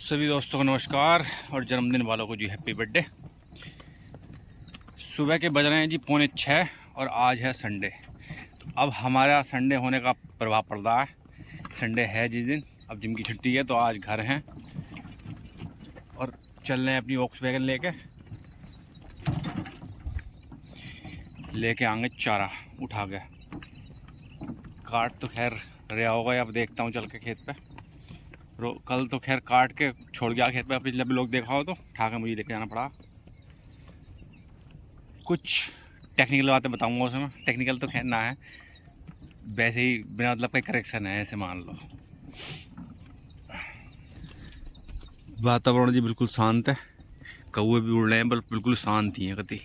सभी दोस्तों को नमस्कार और जन्मदिन वालों को जी हैप्पी बर्थडे। सुबह के बज रहे हैं जी 5:45 और आज है संडे। तो अब हमारा संडे होने का प्रभाव पड़ रहा है। संडे है जिस दिन, अब जिम की छुट्टी है तो आज घर हैं और चल रहे हैं अपनी वॉक्सवैगन लेके आएंगे चारा उठा के। काट तो खैर रहा होगा, अब देखता हूँ चल के खेत पे। कल तो खैर काट के छोड़ गया खेत पे, पिछले भी लोग देखा हो तो उठा के मुझे लेके जाना पड़ा। कुछ टेक्निकल बातें बताऊंगा उसमें, टेक्निकल तो खैर ना है, वैसे ही बिना मतलब का करेक्शन है, ऐसे मान लो। वातावरण जी बिल्कुल शांत है, कौवे भी उड़ रहे हैं, बिल्कुल शांत ही है कति।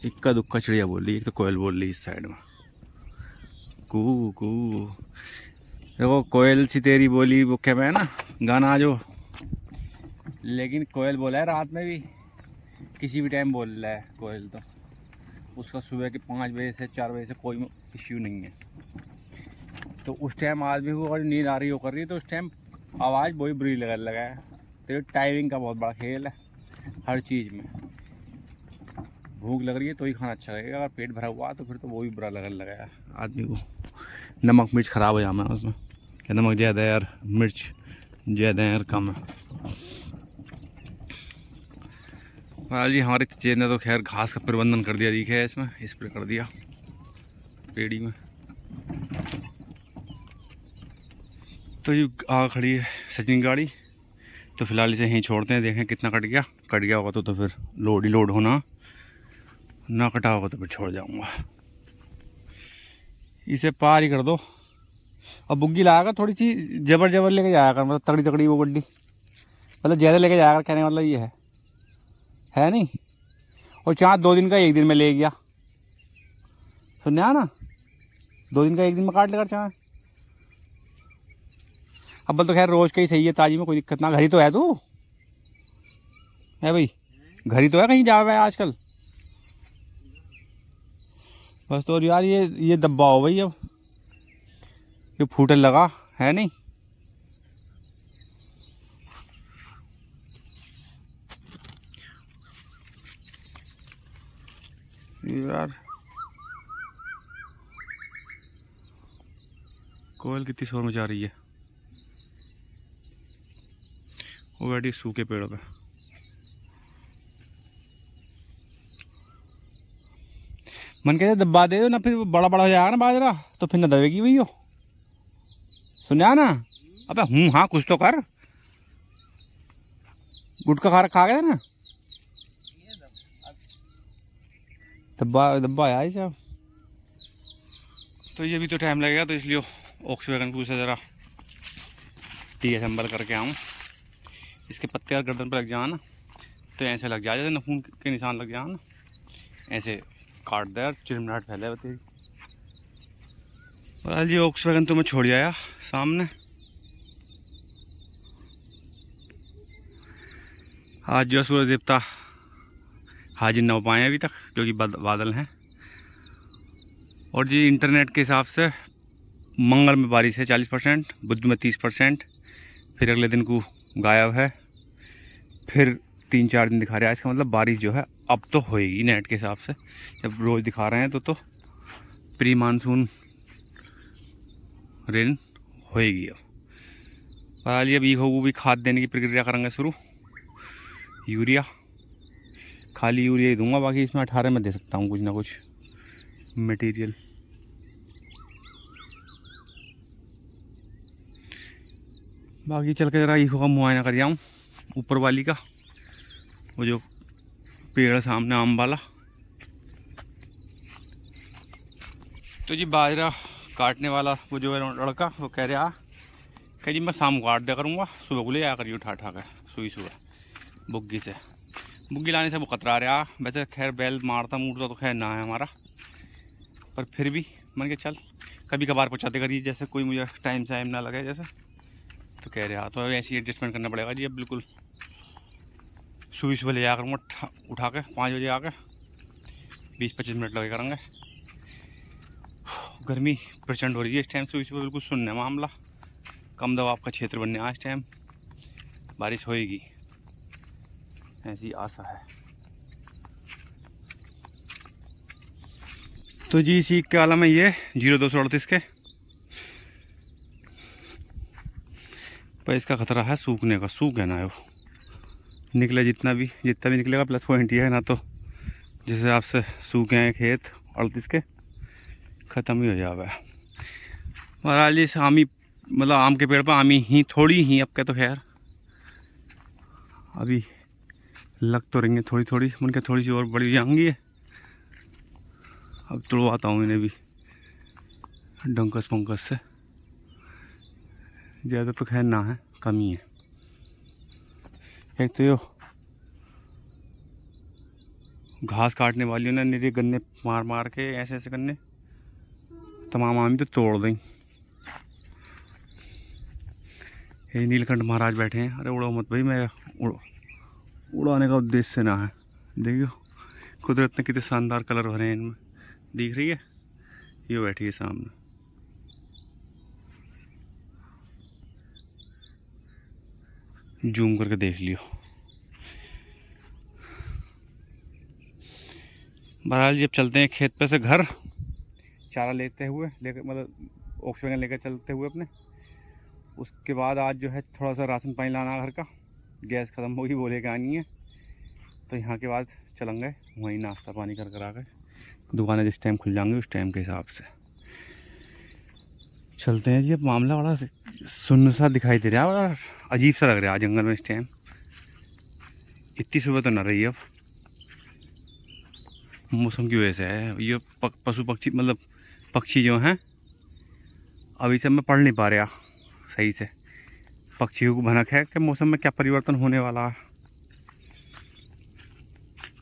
इक्का दुक्का चिड़िया बोल रही, एक तो कोयल बोल रही इस साइड में, कू कू। देखो कोयल सी तेरी बोली वो क्या है ना गाना जो, लेकिन कोयल बोला है रात में भी, किसी भी टाइम बोल रहा है कोयल तो। उसका सुबह के 5 बजे से 4 बजे से कोई इश्यू नहीं है। तो उस टाइम आदमी को अगर नींद आ रही हो कर रही है तो उस टाइम आवाज़ वही बुरी लगने लगा है। तो टाइमिंग का बहुत बड़ा खेल है हर चीज़ में। भूख लग रही है तो ही खाना अच्छा लगेगा, अगर पेट भरा हुआ तो फिर तो वो भी बुरा लगने लगा है आदमी को। नमक मिर्च ख़राब हो जाना है उसमें, क्या नमक ज़्यादा है यार, मिर्च ज़्यादा है यार, कम है। हाँ जी, हमारे चेत ने तो खैर घास का प्रबंधन कर दिया, दिखे इसमें स्प्रे कर दिया पेड़ी में। तो ये आ खड़ी है सचिन गाड़ी, तो फिलहाल इसे यहीं छोड़ते हैं, देखें कितना कट गया होगा तो फिर लोड ही लोड होना, ना कटा होगा तो फिर छोड़ जाऊंगा। इसे पार ही कर दो। अब बुग्गी लाएगा थोड़ी सी जबर लेके जाया कर, मतलब तगड़ी तगड़ी वो गड्डी, मतलब ज़्यादा लेके जाया कर, कहने का मतलब ये है नहीं। और चाँद 2 दिन का 1 दिन में ले गया, सुनने ना, 2 दिन का 1 दिन में काट लेकर चाँद। अब तो खैर रोज़ का ही सही है, ताजी में कोई दिक्कत ना। घर ही तो है तू, है भाई, घर ही तो है, कहीं जा रहा है आजकल बस। तो यार ये दब्बा हो भाई, अब ये फूटने लगा है नहीं। यार कोयल कितनी शोर मचा रही है, वो बैठी सूखे पेड़ों पे। मन कहते दबा दे ना, फिर बड़ा बड़ा हो जाएगा ना बाजरा, तो फिर ना दबेगी भैया, सुना ना। अबे हाँ कुछ तो कर, गुटखा खा गया ना, दब्बा दब्बा आया इसे। तो ये भी तो टाइम लगेगा, तो इसलिए वॉक्सवैगन को उसे ज़रा डिअसेंबल करके आऊँ। इसके पत्ते और गर्दन पर लग जाए ना तो ऐसे लग जाए जैसे नखून के निशान लग जाए ना, ऐसे काट दे और चिड़मिड़ाहट फैले तेरी। और ये वॉक्सवैगन तो मैं छोड़ आया सामने। आज जो सूरज देवता हाजिर न हो पाए अभी तक, क्योंकि बादल हैं। और जी इंटरनेट के हिसाब से मंगल में बारिश है 40%, बुध में 30%, फिर अगले दिन को गायब है, फिर 3-4 दिन दिखा रहा है। इसका मतलब बारिश जो है अब तो होएगी नेट के हिसाब से, जब रोज़ दिखा रहे हैं तो प्री मानसून रेन होएगी। अब हाल अभी हो भी खाद देने की प्रक्रिया करेंगे शुरू। यूरिया, खाली यूरिया ही दूंगा, बाकी इसमें 18 में दे सकता हूँ कुछ ना कुछ मटेरियल। बाकी चल के ज़रा ईखो का मुआयना कर आऊँ ऊपर वाली का, वो जो पेड़ सामने आम वाला। तो जी बाजरा काटने वाला वो जो है लड़का, वो कह रहा कि जी मैं शाम को काट दिया करूँगा, सुबह को ले आया करिए उठा के सुबह बुग्गी से। बुग्गी लाने से वो कतरा रहा। वैसे खैर बैल मारता मूरता तो खैर ना है हमारा, पर फिर भी मन के चल कभी कभार पहुँचाते करिए, जैसे कोई मुझे टाइम ना लगे जैसे, तो कह रहा तो ऐसी एडजस्टमेंट करना पड़ेगा जी। अब बिल्कुल सुबह ले जाया करूँगा उठा के 5 बजे आके, 20-25 मिनट लगे करेंगे। गर्मी प्रचंड हो रही है इस टाइम, सुबह सुबह बिल्कुल सुनने मामला। कम दबाव का क्षेत्र बनने आज टाइम बारिश होएगी, ऐसी आशा है। तो जी सीख के आलम है ये 0238 के, पर इसका खतरा है सूखने का। सूख है ना वो, निकले जितना भी निकलेगा प्लस पॉइंट ये है ना, तो जिस हिसाब से सूखे हैं खेत 38 के, ख़त्म ही हो जाएगा। महाराज जी आमी, मतलब आम के पेड़ पर आमी ही थोड़ी ही, अब क्या तो खैर अभी लग तो रही है थोड़ी थोड़ी, उनके थोड़ी सी और बड़ी जाएंगी। अब तुड़वाता हूँ इन्हें भी डंकस पंकस से, ज़्यादा तो खैर ना है, कमी है। एक तो यो घास काटने वाली ने मेरे गन्ने मार मार के ऐसे ऐसे गन्ने तमाम आम तो तोड़ दें। ये नीलकंठ महाराज बैठे हैं। अरे उड़ो मत भाई, मैं उड़ाने का उद्देश्य ना है। देखियो कुदरत ने कितने शानदार कलर भरे हैं इनमें, दिख रही है? ये बैठी है सामने, जूम करके देख लियो। बहरहाल जी अब चलते हैं खेत पे से घर, चारा लेते हुए, मतलब ऑक्सीजन लेकर चलते हुए अपने। उसके बाद आज जो है थोड़ा सा राशन पानी लाना घर का, गैस ख़त्म होगी, बोले कि आनी है, तो यहाँ के बाद चलेंगे वहीं नाश्ता पानी कर आ गए। दुकानें जिस टाइम खुल जाएंगी उस टाइम के हिसाब से चलते हैं जी। अब मामला बड़ा सुन्न सा दिखाई दे रहा है, बड़ा अजीब सा लग रहा है जंगल में इस टाइम। इतनी सुबह तो न रही अब, मौसम की वजह से है ये। पशु पक्षी मतलब पक्षी जो हैं अभी से मैं पढ़ नहीं पा रहा सही से। पक्षियों को भनक है कि मौसम में क्या परिवर्तन होने वाला है।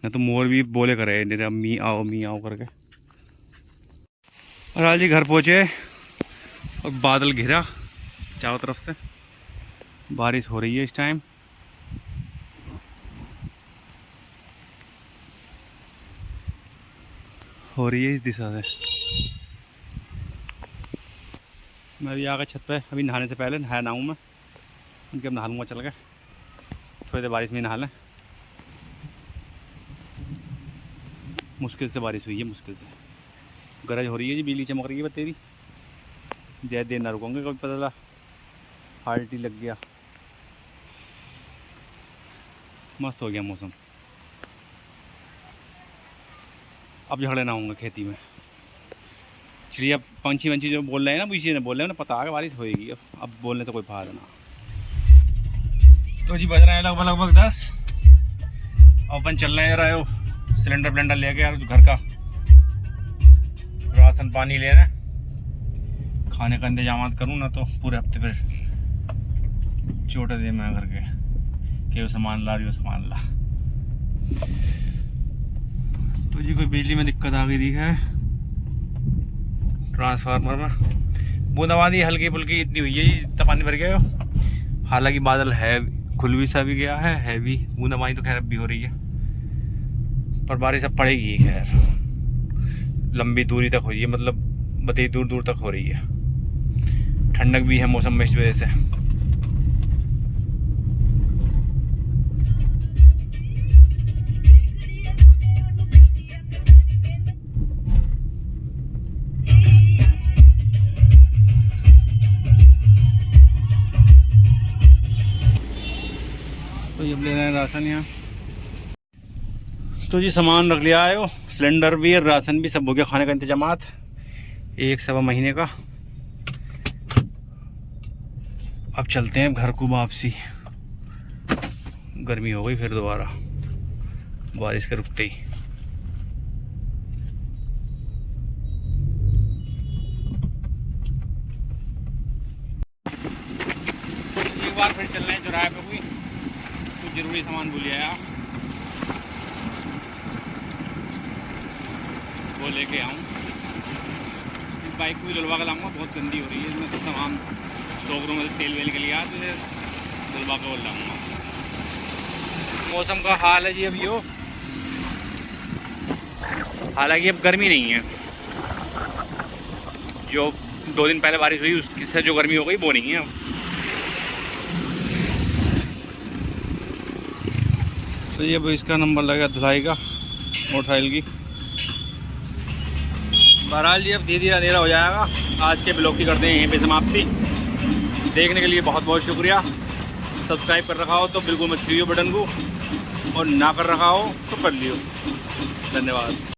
न तो मोर भी बोले करे मेरा मी आओ करके। और आज जी घर पहुँचे और बादल घिरा चारों तरफ से, बारिश हो रही है इस टाइम। हो रही है इस दिशा से। मैं अभी आ गया छत पे, अभी नहाने से पहले नहाया ना हूँ मैं, उनके अब नहा लूँगा चल के, थोड़ी देर बारिश में नहा लें। मुश्किल से बारिश हुई है, मुश्किल से। गरज हो रही है जी, बिजली चमक रही है तेरी। ज़्यादा देर ना रुकोगे, कभी पता चला फाल्ट ही लग गया। मस्त हो गया मौसम। अब झगड़े ना होंगे खेती में। चिड़िया पंछी वंछी जो बोल रहे हैं ना, पीछे ने बोल रहे हैं ना, पता है बारिश होएगी। अब बोलने तो कोई फायदा ना। तो जी बज रहे हैं लगभग 10। अपन चल रहे हो सिलेंडर ब्लेंडर ले गया घर का राशन पानी लेना, खाने का इंतजाम करूँ ना तो पूरे हफ्ते फिर चोटे दे मैं घर के सामान ला रही हो सामान ला। तो जी कोई बिजली में दिक्कत आ गई थी है ट्रांसफार्मर में। बूंदाबांदी हल्की फुल्की इतनी हुई है, इतना पानी भर गया। हालांकि बादल है, खुल भी सा भी गया है भी। बूंदाबांदी तो खैर अब भी हो रही है, पर बारिश अब पड़ेगी खैर। लंबी दूरी तक हो रही है, मतलब बड़ी दूर दूर तक हो रही है। ठंडक भी है मौसम में इस वजह से। तो ये ले रहे हैं राशन यहाँ। तो जी सामान रख लिया है, वो सिलेंडर भी और राशन भी सब हो गया, खाने का इंतजामात 1 सवा महीने का। अब चलते हैं घर को वापसी। गर्मी हो गई फिर दोबारा बारिश के रुकते ही। एक बार फिर चल रहे हैं चौराहे पे, कोई कुछ जरूरी सामान भूल गया, वो लेके आऊँ। बाइक को भी धुलवा कर लाऊंगा, बहुत गंदी हो रही है। इसमें तो तमाम टोकरों में तेल वेल के लिया, तो इसे धुलवा कर लाऊंगा। मौसम का हाल है जी अब यो, हालांकि अब गर्मी नहीं है, जो 2 दिन पहले बारिश हुई उसकी से जो गर्मी हो गई वो नहीं है अब। तो ये अब इसका नंबर लगा धुलाई का मोटरसाइकिल की। बहरहाल जी अब धीरे धीरे अंधेरा हो जाएगा। आज के ब्लॉग की करते हैं यहीं पे समाप्ति। देखने के लिए बहुत बहुत शुक्रिया। सब्सक्राइब कर रखा हो तो बिल्कुल मत छूइए बटन को, और ना कर रखा हो तो कर लियो। धन्यवाद।